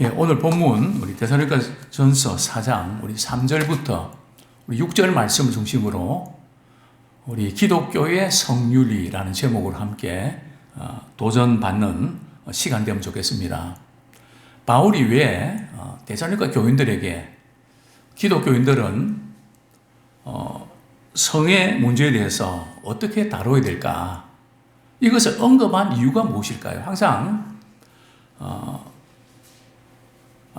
예, 오늘 본문 우리 데살로니가전서 4장 우리 3절부터 우리 6절 말씀을 중심으로 우리 기독교의 성윤리라는 제목으로 함께 도전받는 시간 되면 좋겠습니다. 바울이 왜 데살로니가 교인들에게 기독교인들은 성의 문제에 대해서 어떻게 다뤄야 될까? 이것을 언급한 이유가 무엇일까요? 항상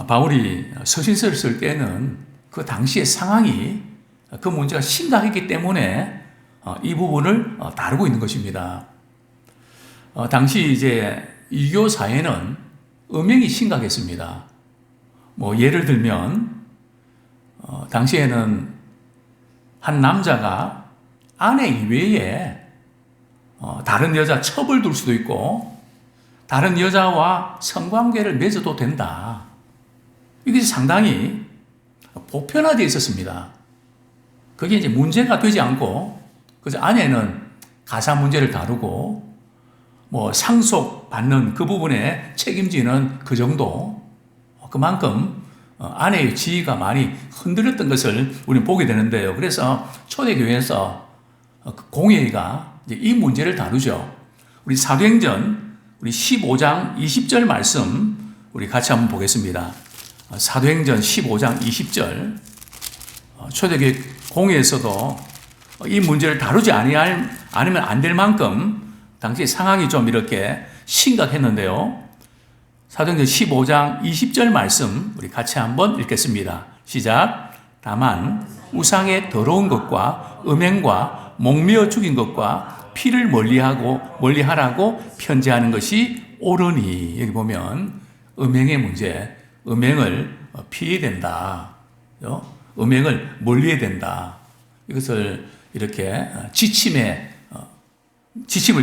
바울이 서신서를 쓸 때는 그 당시의 상황이 그 문제가 심각했기 때문에 이 부분을 다루고 있는 것입니다. 당시 이제 이교 사회는 음행이 심각했습니다. 뭐 예를 들면 당시에는 한 남자가 아내 이외에 다른 여자 첩을 둘 수도 있고 다른 여자와 성관계를 맺어도 된다. 이것이 상당히 보편화되어 있었습니다. 그게 이제 문제가 되지 않고, 그래서 아내는 가사 문제를 다루고, 뭐 상속받는 그 부분에 책임지는 그 정도, 그만큼 아내의 지위가 많이 흔들렸던 것을 우리는 보게 되는데요. 그래서 초대교회에서 공회가 이제 이 문제를 다루죠. 우리 사도행전 우리 15장 20절 말씀 우리 같이 한번 보겠습니다. 사도행전 15장 20절 초대교회 공회에서도 이 문제를 다루지 않으면 안 될 만큼 당시 상황이 좀 이렇게 심각했는데요. 사도행전 15장 20절 말씀 우리 같이 한번 읽겠습니다. 시작. 다만 우상의 더러운 것과 음행과 목매어 죽인 것과 피를 멀리하라고 편지하는 것이 옳으니, 여기 보면 음행의 문제, 음행을 피해야 된다. 음행을 멀리해야 된다. 이것을 이렇게 지침을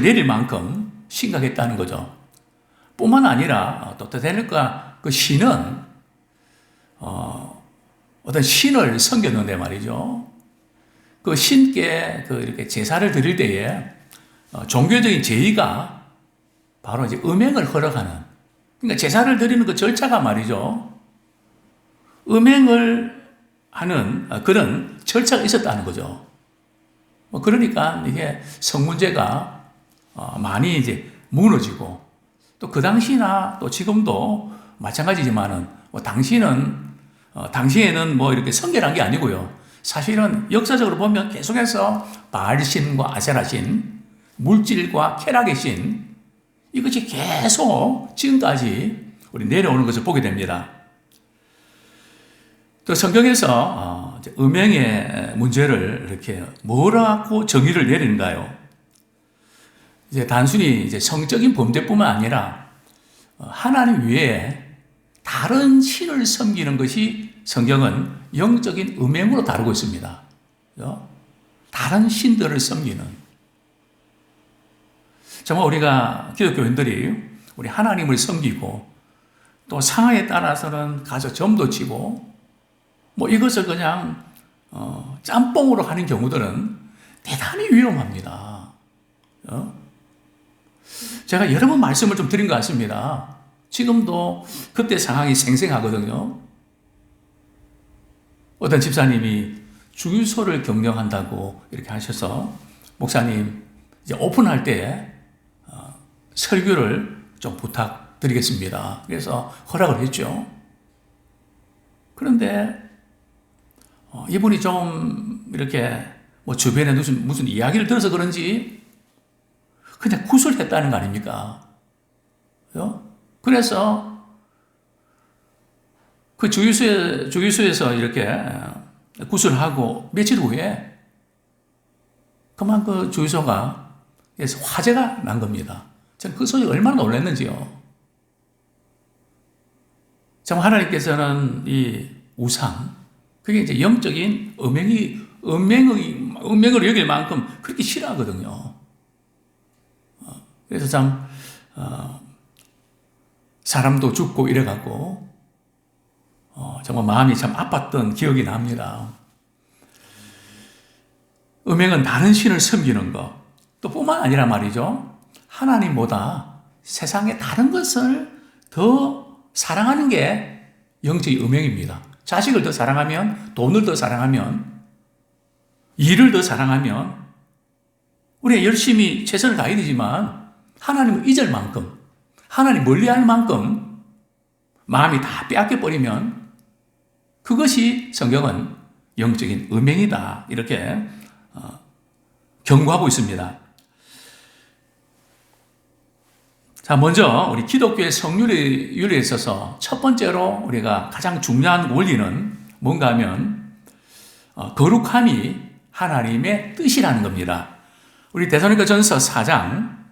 내릴 만큼 심각했다는 거죠. 뿐만 아니라 또 데살로니가 그 신은 어떤 신을 섬겼는데 말이죠. 그 신께 이렇게 제사를 드릴 때에 종교적인 제의가 바로 이제 음행을 허락하는, 그러니까 제사를 드리는 그 절차가 말이죠. 음행을 하는 그런 절차가 있었다는 거죠. 그러니까 이게 성 문제가 많이 이제 무너지고, 또 그 당시나 또 지금도 마찬가지지만은 당시에는 뭐 이렇게 성결한 게 아니고요. 사실은 역사적으로 보면 계속해서 바알신과 아세라신, 물질과 쾌락의 신, 이것이 계속 지금까지 우리 내려오는 것을 보게 됩니다. 또 성경에서 음행의 문제를 이렇게 뭐라고 정의를 내리는가요? 이제 단순히 이제 성적인 범죄뿐만 아니라 하나님 외에 다른 신을 섬기는 것이 성경은 영적인 음행으로 다루고 있습니다. 다른 신들을 섬기는. 정말 우리가 기독교인들이 우리 하나님을 섬기고 또 상황에 따라서는 가서 점도 치고 뭐 이것을 그냥 짬뽕으로 하는 경우들은 대단히 위험합니다. 제가 여러 번 말씀을 좀 드린 것 같습니다. 지금도 그때 상황이 생생하거든요. 어떤 집사님이 주유소를 경영한다고 이렇게 하셔서 목사님 이제 오픈할 때 설교를 좀 부탁드리겠습니다. 그래서 허락을 했죠. 그런데 이분이 좀 이렇게 뭐 주변에 무슨 이야기를 들어서 그런지 그냥 구술했다는 거 아닙니까? 그래서 그 주유소에서 이렇게 구술하고 며칠 후에 그만 그 주유소가 화재가 난 겁니다. 저는 그 소리가 얼마나 놀랐는지요. 정말 하나님께서는 이 우상, 그게 이제 영적인 음행을 여길 만큼 그렇게 싫어하거든요. 그래서 참, 사람도 죽고 이래갖고, 정말 마음이 참 아팠던 기억이 납니다. 음행은 다른 신을 섬기는 것, 또 뿐만 아니라 말이죠. 하나님보다 세상의 다른 것을 더 사랑하는 게 영적인 음행입니다. 자식을 더 사랑하면, 돈을 더 사랑하면, 일을 더 사랑하면 우리가 열심히 최선을 다해야 되지만 하나님을 잊을 만큼, 하나님 멀리할 만큼 마음이 다 빼앗겨버리면 그것이 성경은 영적인 음행이다, 이렇게 경고하고 있습니다. 자, 먼저 우리 기독교의 성윤리에 있어서 첫 번째로 우리가 가장 중요한 원리는 뭔가 하면 거룩함이 하나님의 뜻이라는 겁니다. 우리 데살로니가전서 4장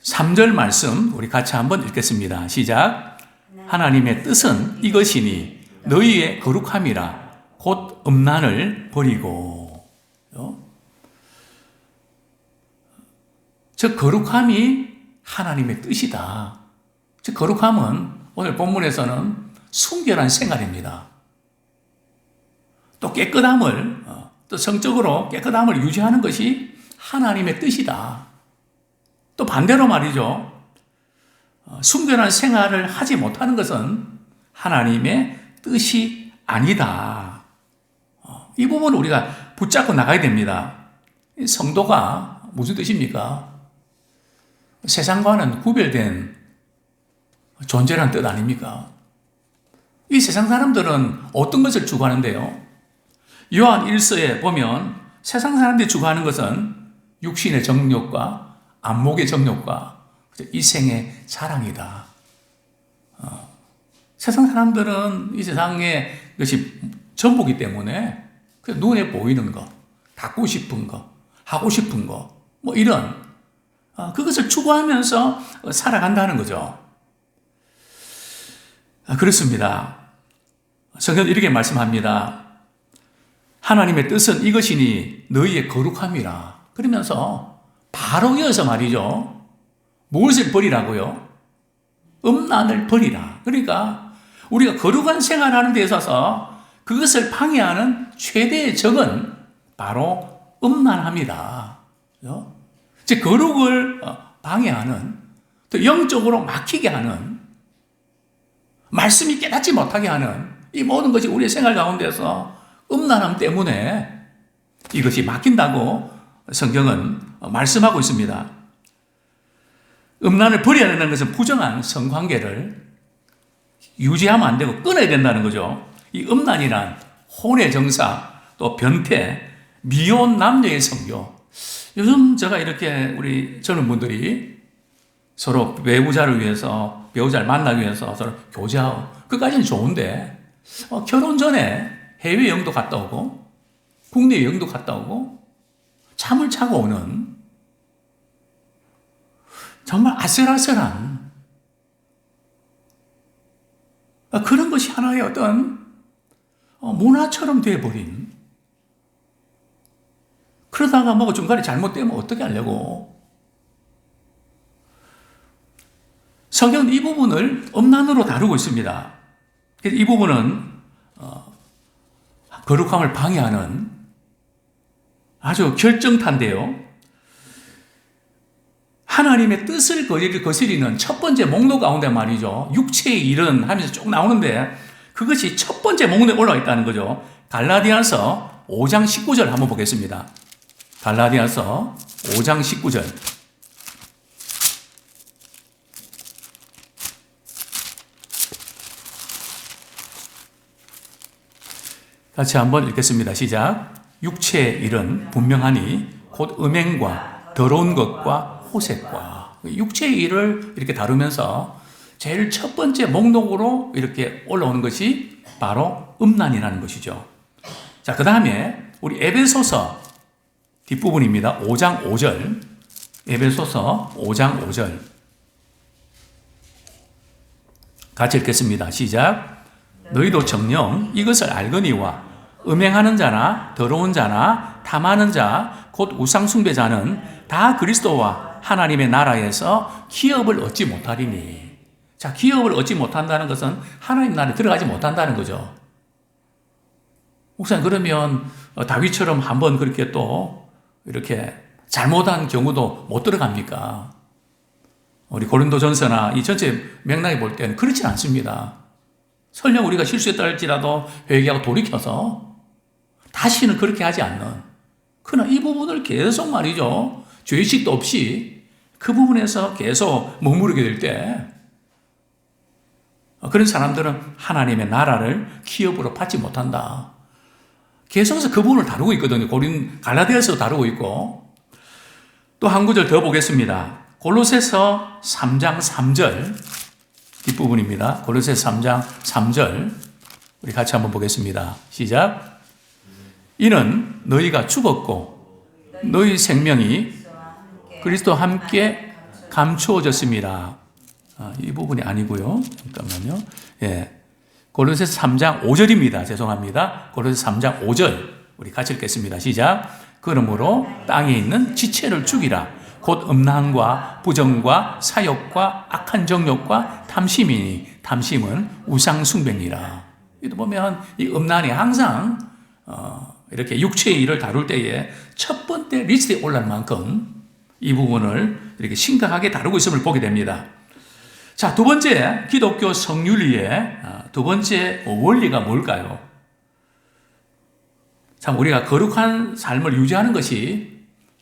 3절 말씀 우리 같이 한번 읽겠습니다. 시작. 하나님의 뜻은 이것이니 너희의 거룩함이라 곧 음란을 버리고. 즉 거룩함이 하나님의 뜻이다. 즉 거룩함은 오늘 본문에서는 순결한 생활입니다. 또 깨끗함을, 또 성적으로 깨끗함을 유지하는 것이 하나님의 뜻이다. 또 반대로 말이죠. 순결한 생활을 하지 못하는 것은 하나님의 뜻이 아니다. 이 부분을 우리가 붙잡고 나가야 됩니다. 성도가 무슨 뜻입니까? 세상과는 구별된 존재라는 뜻 아닙니까? 이 세상 사람들은 어떤 것을 추구하는데요? 요한 1서에 보면 세상 사람들이 추구하는 것은 육신의 정욕과 안목의 정욕과 이생의 사랑이다. 세상 사람들은 이 세상의 것이 전부기 때문에 눈에 보이는 것, 갖고 싶은 것, 하고 싶은 것, 뭐 이런 그것을 추구하면서 살아간다는 거죠. 그렇습니다. 성경은 이렇게 말씀합니다. 하나님의 뜻은 이것이니 너희의 거룩함이라. 그러면서 바로 이어서 말이죠. 무엇을 버리라고요? 음란을 버리라. 그러니까 우리가 거룩한 생활하는 데 있어서 그것을 방해하는 최대의 적은 바로 음란함이다. 즉 거룩을 방해하는, 또 영적으로 막히게 하는, 말씀이 깨닫지 못하게 하는 이 모든 것이 우리의 생활 가운데서 음란함 때문에 이것이 막힌다고 성경은 말씀하고 있습니다. 음란을 버려야 된다는 것은 부정한 성관계를 유지하면 안 되고 끊어야 된다는 거죠. 이 음란이란 혼의 정사, 또 변태, 미혼 남녀의 성교. 요즘 제가 이렇게 우리 젊은 분들이 서로 배우자를 위해서, 배우자를 만나기 위해서 서로 교제하고, 그까지는 좋은데, 결혼 전에 해외여행도 갔다 오고, 국내 여행도 갔다 오고, 잠을 자고 오는, 정말 아슬아슬한, 그런 것이 하나의 어떤 문화처럼 되어버린, 그러다가 뭐 중간에 잘못되면 어떻게 하려고. 성경은 이 부분을 음란으로 다루고 있습니다. 그래서 이 부분은 거룩함을 방해하는 아주 결정타인데요. 하나님의 뜻을 거스리는 첫 번째 목록 가운데 말이죠. 육체의 일은 하면서 쭉 나오는데 그것이 첫 번째 목록에 올라와 있다는 거죠. 갈라디아서 5장 19절 한번 보겠습니다. 갈라디아서 5장 19절. 같이 한번 읽겠습니다. 시작. 육체의 일은 분명하니 곧 음행과 더러운 것과 호색과. 육체의 일을 이렇게 다루면서 제일 첫 번째 목록으로 이렇게 올라오는 것이 바로 음란이라는 것이죠. 자, 그 다음에 우리 에베소서 뒷부분입니다. 5장 5절. 에베소서 5장 5절. 같이 읽겠습니다. 시작. 너희도 정녕 이것을 알거니와 음행하는 자나 더러운 자나 탐하는 자 곧 우상숭배자는 다 그리스도와 하나님의 나라에서 기업을 얻지 못하리니. 자, 기업을 얻지 못한다는 것은 하나님 나라에 들어가지 못한다는 거죠. 목사님, 그러면 다윗처럼 한번 그렇게 또 이렇게 잘못한 경우도 못 들어갑니까? 우리 고린도전서나 이 전체 맥락에 볼 때는 그렇진 않습니다. 설령 우리가 실수했다 할지라도 회개하고 돌이켜서 다시는 그렇게 하지 않는, 그러나 이 부분을 계속 말이죠, 죄의식도 없이 그 부분에서 계속 머무르게 될 때 그런 사람들은 하나님의 나라를 기업으로 받지 못한다. 계속해서 그 부분을 다루고 있거든요. 갈라디아서도 다루고 있고. 또 한 구절 더 보겠습니다. 골로새서 3장 3절 뒷부분입니다. 골로새서 3장 3절 우리 같이 한번 보겠습니다. 시작. 이는 너희가 죽었고 너희 생명이 그리스도와 함께 감추어졌습니다. 이 부분이 아니고요. 잠깐만요. 예. 골로새서 3장 5절입니다. 죄송합니다. 골로새서 3장 5절 우리 같이 읽겠습니다. 시작. 그러므로 땅에 있는 지체를 죽이라. 곧 음란과 부정과 사욕과 악한 정욕과 탐심이니 탐심은 우상 숭배니라. 이도 보면 이 음란이 항상 이렇게 육체의 일을 다룰 때에 첫 번째 리스트에 올라갈 만큼 이 부분을 이렇게 심각하게 다루고 있음을 보게 됩니다. 자, 두 번째 기독교 성윤리의 두 번째 원리가 뭘까요? 참 우리가 거룩한 삶을 유지하는 것이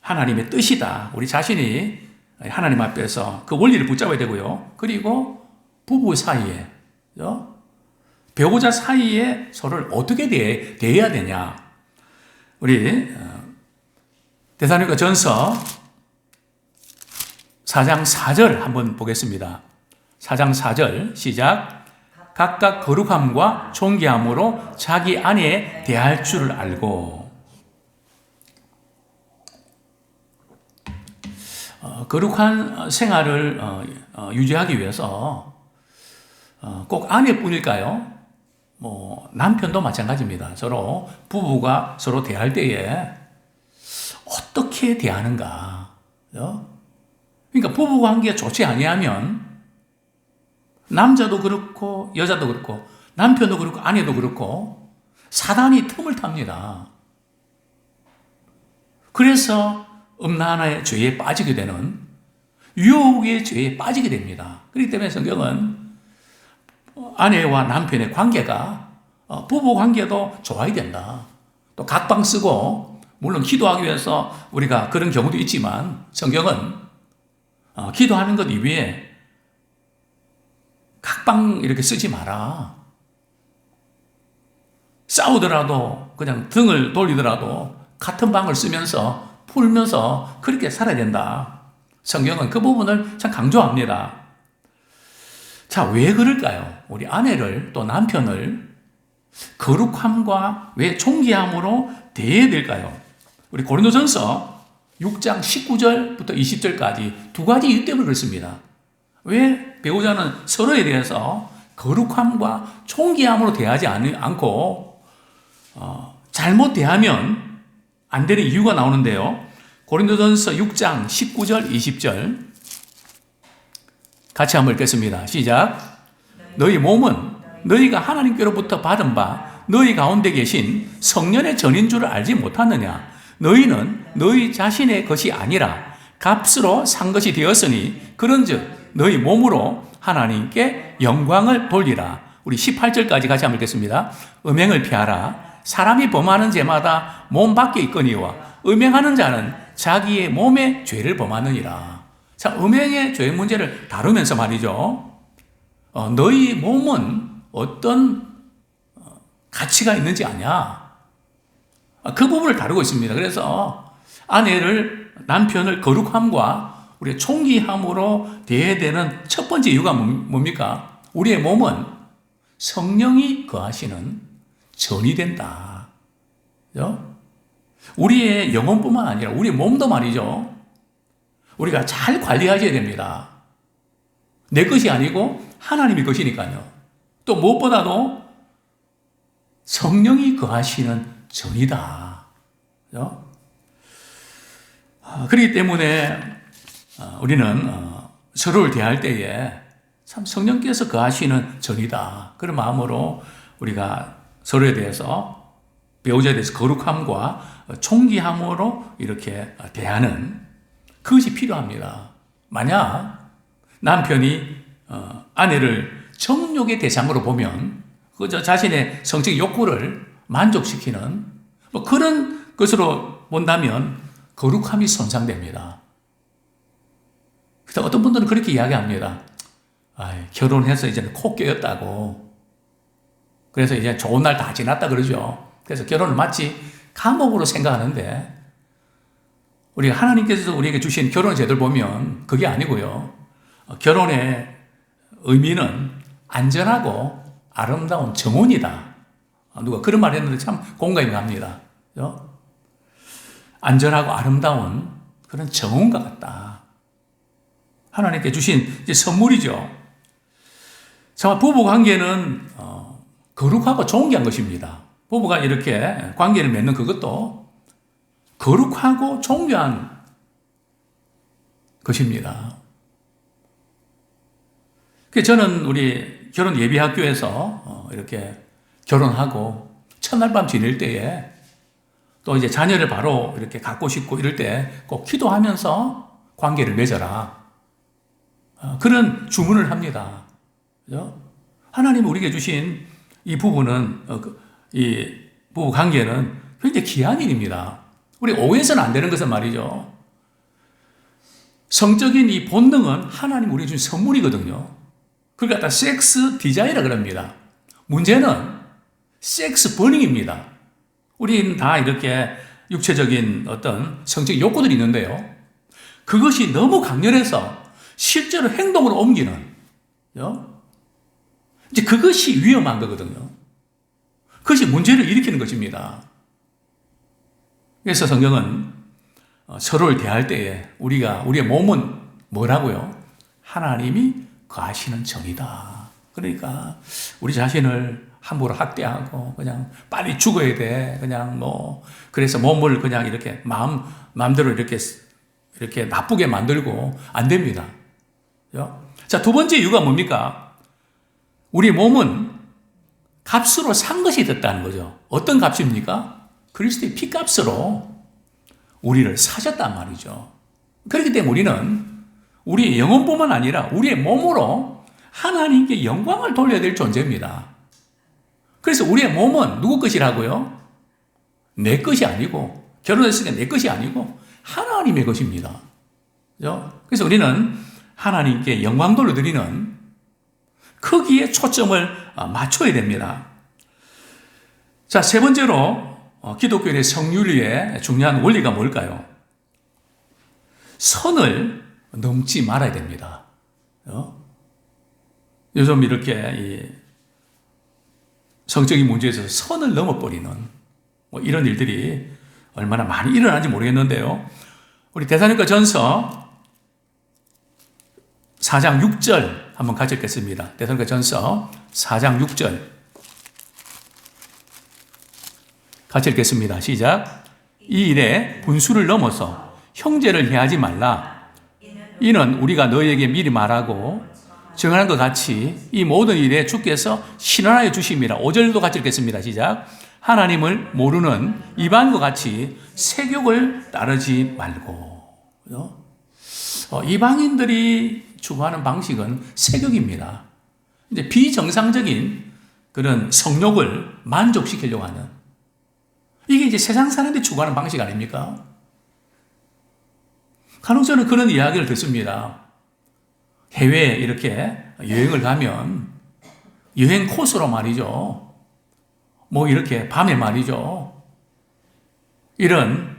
하나님의 뜻이다. 우리 자신이 하나님 앞에서 그 원리를 붙잡아야 되고요. 그리고 부부 사이에, 배우자 사이에 서로를 어떻게 대해야 되냐. 우리 데살로니가 전서 4장 4절 한번 보겠습니다. 4장 4절 시작. 각각 거룩함과 존귀함으로 자기 아내에 대할 줄을 알고. 거룩한 생활을 유지하기 위해서 꼭 아내뿐일까요? 남편도 마찬가지입니다. 서로 부부가 서로 대할 때에 어떻게 대하는가. 그러니까 부부 관계가 좋지 아니하면 남자도 그렇고 여자도 그렇고 남편도 그렇고 아내도 그렇고 사단이 틈을 탑니다. 그래서 음란의 죄에 빠지게 되는, 유혹의 죄에 빠지게 됩니다. 그렇기 때문에 성경은 아내와 남편의 관계가 부부 관계도 좋아야 된다. 또 각방 쓰고, 물론 기도하기 위해서 우리가 그런 경우도 있지만 성경은 기도하는 것 이외에 각방 이렇게 쓰지 마라. 싸우더라도 그냥 등을 돌리더라도 같은 방을 쓰면서 풀면서 그렇게 살아야 된다. 성경은 그 부분을 참 강조합니다. 자, 왜 그럴까요? 우리 아내를 또 남편을 거룩함과 왜 존귀함으로 대해야 될까요? 우리 고린도전서 6장 19절부터 20절까지 두 가지 이유 때문에 그렇습니다. 왜 배우자는 서로에 대해서 거룩함과 존귀함으로 대하지 않고 잘못 대하면 안 되는 이유가 나오는데요. 고린도전서 6장 19절 20절 같이 한번 읽겠습니다. 시작. 너희 몸은 너희가 하나님께로부터 받은 바 너희 가운데 계신 성령의 전인 줄을 알지 못하느냐. 너희는 너희 자신의 것이 아니라 값으로 산 것이 되었으니 그런즉 너희 몸으로 하나님께 영광을 돌리라. 우리 18절까지 같이 한번 읽겠습니다. 음행을 피하라. 사람이 범하는 죄마다 몸 밖에 있거니와 음행하는 자는 자기의 몸에 죄를 범하느니라. 자, 음행의 죄 문제를 다루면서 말이죠. 너희 몸은 어떤 가치가 있는지 아냐? 그 부분을 다루고 있습니다. 그래서 아내를, 남편을 거룩함과 우리의 존귀함으로 대해야 되는 첫 번째 이유가 뭡니까? 우리의 몸은 성령이 거하시는 전이 된다. 그죠? 우리의 영혼뿐만 아니라 우리 몸도 말이죠. 우리가 잘 관리하셔야 됩니다. 내 것이 아니고 하나님의 것이니까요. 또 무엇보다도 성령이 거하시는 전이다. 그죠? 그렇기 때문에 우리는 서로를 대할 때에 참 성령께서 거하시는 전이다. 그런 마음으로 우리가 서로에 대해서, 배우자에 대해서 거룩함과 존귀함으로 이렇게 대하는 그것이 필요합니다. 만약 남편이 아내를 정욕의 대상으로 보면 그저 자신의 성적 욕구를 만족시키는 뭐 그런 것으로 본다면 거룩함이 손상됩니다. 그래서 어떤 분들은 그렇게 이야기합니다. 결혼해서 이제는 코 껴였다고. 그래서 이제 좋은 날 다 지났다 그러죠. 그래서 결혼을 마치 감옥으로 생각하는데 우리가 하나님께서 우리에게 주신 결혼 제도를 보면 그게 아니고요. 결혼의 의미는 안전하고 아름다운 정혼이다. 누가 그런 말 했는데 참 공감이 갑니다. 그렇죠? 안전하고 아름다운 그런 정혼과 같다. 하나님께 주신 이제 선물이죠. 자, 부부 관계는 거룩하고 존귀한 것입니다. 부부가 이렇게 관계를 맺는 그것도 거룩하고 존귀한 것입니다. 그래서 저는 우리 결혼 예비학교에서 이렇게 결혼하고 첫날 밤 지낼 때에 또 이제 자녀를 바로 이렇게 갖고 싶고 이럴 때 꼭 기도하면서 관계를 맺어라. 그런 주문을 합니다. 그죠? 하나님이 우리에게 주신 이 부부는, 이 부부 관계는 굉장히 귀한 일입니다. 우리 오해서는 안 되는 것은 말이죠. 성적인 이 본능은 하나님 우리에게 주신 선물이거든요. 그걸 갖다 섹스 디자이라 그럽니다. 문제는 섹스 버닝입니다. 우리는 다 이렇게 육체적인 어떤 성적 욕구들이 있는데요. 그것이 너무 강렬해서 실제로 행동으로 옮기는, 이제 그것이 위험한 거거든요. 그것이 문제를 일으키는 것입니다. 그래서 성경은 서로를 대할 때에 우리의 몸은 뭐라고요? 하나님이 거하시는 정이다. 그러니까 우리 자신을 함부로 학대하고 그냥 빨리 죽어야 돼. 그냥 그래서 몸을 그냥 이렇게 마음대로 이렇게 나쁘게 만들고 안 됩니다. 자, 두 번째 이유가 뭡니까? 우리 몸은 값으로 산 것이 됐다는 거죠. 어떤 값입니까? 그리스도의 피값으로 우리를 사셨단 말이죠. 그렇기 때문에 우리는 우리의 영혼뿐만 아니라 우리의 몸으로 하나님께 영광을 돌려야 될 존재입니다. 그래서 우리의 몸은 누구 것이라고요? 내 것이 아니고, 결혼했으니까 내 것이 아니고 하나님의 것입니다. 그래서 우리는 하나님께 영광 돌려드리는 크기에 초점을 맞춰야 됩니다. 자, 세 번째로 기독교인의 성윤리의 중요한 원리가 뭘까요? 선을 넘지 말아야 됩니다. 요즘 이렇게 성적인 문제에서 선을 넘어버리는 이런 일들이 얼마나 많이 일어나는지 모르겠는데요. 우리 데살로니가 전서 4장 6절 한번 같이 읽겠습니다. 데살로니가 전서 4장 6절 같이 읽겠습니다. 시작. 이 일에 분수를 넘어서 형제를 해하지 말라. 이는 우리가 너희에게 미리 말하고 정한 것 같이 이 모든 일에 주께서 신원하여 주심이라. 5절도 같이 읽겠습니다. 시작. 하나님을 모르는 이방인과 같이 세욕을 따르지 말고. 이방인들이 추구하는 방식은 세욕입니다. 이제 비정상적인 그런 성욕을 만족시키려고 하는, 이게 이제 세상 사람들이 추구하는 방식 아닙니까? 간혹 저는 그런 이야기를 듣습니다. 해외에 이렇게 여행을 가면 여행 코스로 말이죠. 이렇게 밤에 말이죠. 이런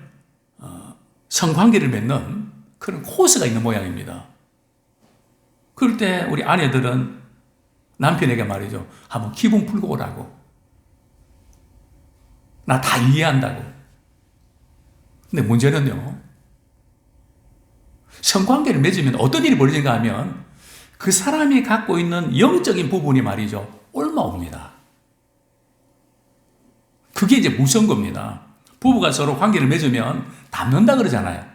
성관계를 맺는 그런 코스가 있는 모양입니다. 그럴 때 우리 아내들은 남편에게 말이죠. 한번 기분 풀고 오라고. 나 다 이해한다고. 근데 문제는요. 성관계를 맺으면 어떤 일이 벌어지는가 하면 그 사람이 갖고 있는 영적인 부분이 말이죠. 옮아옵니다. 그게 이제 무서운 겁니다. 부부가 서로 관계를 맺으면 닮는다 그러잖아요.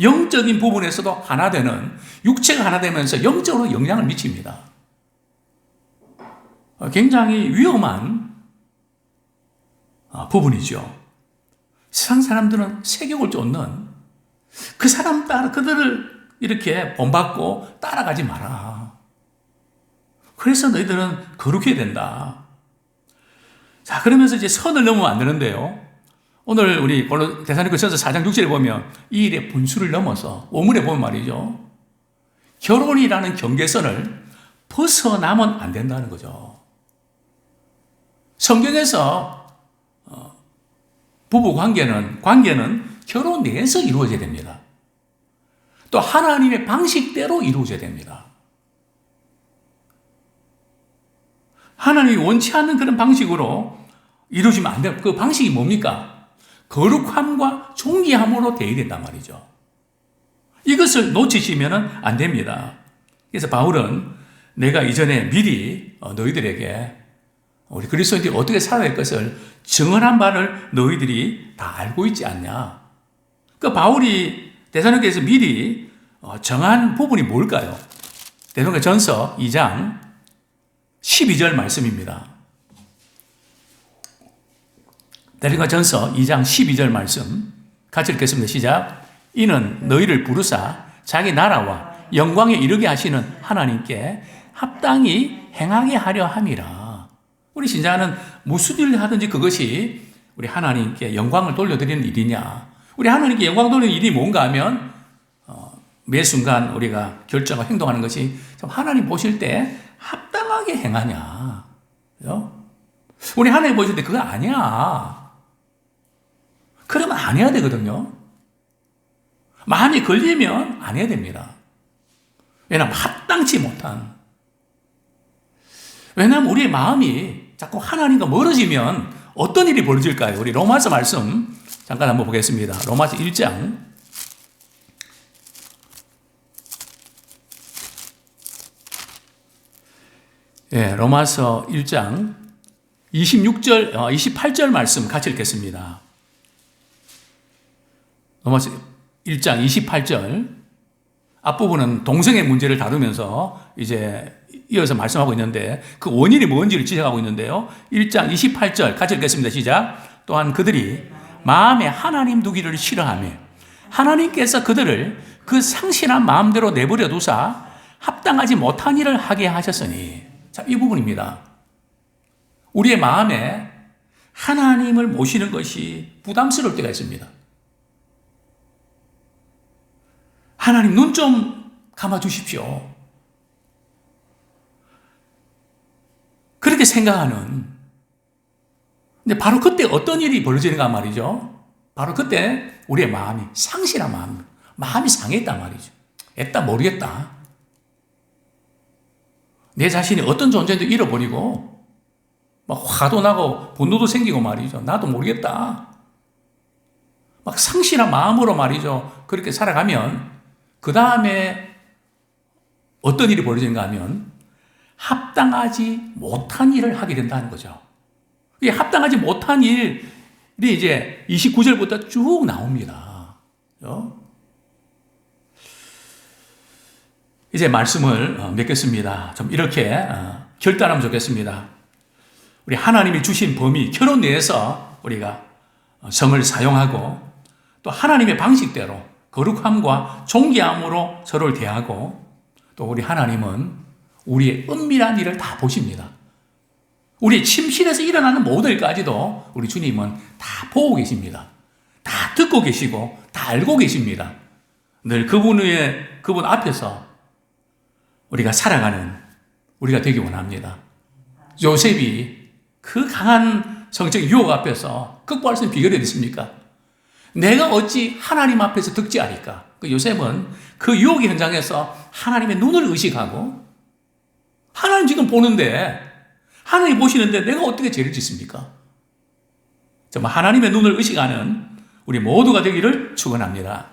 영적인 부분에서도 하나 되는, 육체가 하나 되면서 영적으로 영향을 미칩니다. 굉장히 위험한 부분이죠. 세상 사람들은 세격을 쫓는 그 사람 따라 그들을 이렇게 본받고 따라가지 마라. 그래서 너희들은 거룩해야 된다. 자, 그러면서 이제 선을 넘으면 안 되는데요. 오늘 우리 데살로니가전서 4장 6절에 보면 이 일의 분수를 넘어서 오문에 보면 말이죠. 결혼이라는 경계선을 벗어나면 안 된다는 거죠. 성경에서 부부 관계는 결혼 내에서 이루어져야 됩니다. 또 하나님의 방식대로 이루어져야 됩니다. 하나님이 원치 않는 그런 방식으로 이루어지면 안 돼요. 그 방식이 뭡니까? 거룩함과 존귀함으로 되어야 된단 말이죠. 이것을 놓치시면 안 됩니다. 그래서 바울은 내가 이전에 미리 너희들에게 우리 그리스도인들이 어떻게 살아야 할 것을 증언한 바를 너희들이 다 알고 있지 않냐. 그 바울이 데살로니가에서 미리 정한 부분이 뭘까요? 데살로니가전서 2장 12절 말씀입니다. 데살로니가전서 2장 12절 말씀 같이 읽겠습니다. 시작. 이는 너희를 부르사 자기 나라와 영광에 이르게 하시는 하나님께 합당히 행하게 하려 함이라. 우리 신자는 무슨 일을 하든지 그것이 우리 하나님께 영광을 돌려드리는 일이냐. 우리 하나님께 영광 돌리는 일이 뭔가 하면 매 순간 우리가 결정하고 행동하는 것이 하나님 보실 때 합당하게 행하냐. 그죠? 우리 하나님 보실 때 그거 아니야. 그러면 안 해야 되거든요. 마음이 걸리면 안 해야 됩니다. 왜냐하면 합당치 못한. 왜냐하면 우리의 마음이 자꾸 하나님과 멀어지면 어떤 일이 벌어질까요? 우리 로마서 말씀 잠깐 한번 보겠습니다. 로마서 1장. 예, 로마서 1장 28절 말씀 같이 읽겠습니다. 로마서 1장 28절. 앞부분은 동성애 문제를 다루면서 이제 이어서 말씀하고 있는데 그 원인이 뭔지를 지적하고 있는데요. 1장 28절 같이 읽겠습니다. 시작. 또한 그들이 마음에 하나님 두기를 싫어하며 하나님께서 그들을 그 상실한 마음대로 내버려 두사 합당하지 못한 일을 하게 하셨으니. 자, 이 부분입니다. 우리의 마음에 하나님을 모시는 것이 부담스러울 때가 있습니다. 하나님 눈 좀 감아주십시오. 그렇게 생각하는. 근데 바로 그때 어떤 일이 벌어지는가 말이죠. 바로 그때 우리의 마음이 상실한 마음이 상했단 말이죠. 애따 모르겠다. 내 자신이 어떤 존재인지 잃어버리고 막 화도 나고 분노도 생기고 말이죠. 나도 모르겠다. 막 상실한 마음으로 말이죠. 그렇게 살아가면 그 다음에 어떤 일이 벌어지는가 하면 합당하지 못한 일을 하게 된다는 거죠. 이 합당하지 못한 일이 이제 29절부터 쭉 나옵니다. 이제 말씀을 맺겠습니다. 좀 이렇게 결단하면 좋겠습니다. 우리 하나님이 주신 범위, 결혼 내에서 우리가 성을 사용하고 또 하나님의 방식대로 거룩함과 존귀함으로 서로를 대하고 또 우리 하나님은 우리의 은밀한 일을 다 보십니다. 우리의 침실에서 일어나는 모든 일까지도 우리 주님은 다 보고 계십니다. 다 듣고 계시고 다 알고 계십니다. 늘 그분 앞에서 우리가 살아가는 우리가 되기 원합니다. 요셉이 그 강한 성적 유혹 앞에서 극복할 수 있는 비결이 어디 있습니까? 내가 어찌 하나님 앞에서 득지하리까? 그 요셉은 그 유혹의 현장에서 하나님의 눈을 의식하고 하나님 지금 보는데 하나님 보시는데 내가 어떻게 죄를 짓습니까? 정말 하나님의 눈을 의식하는 우리 모두가 되기를 축원합니다.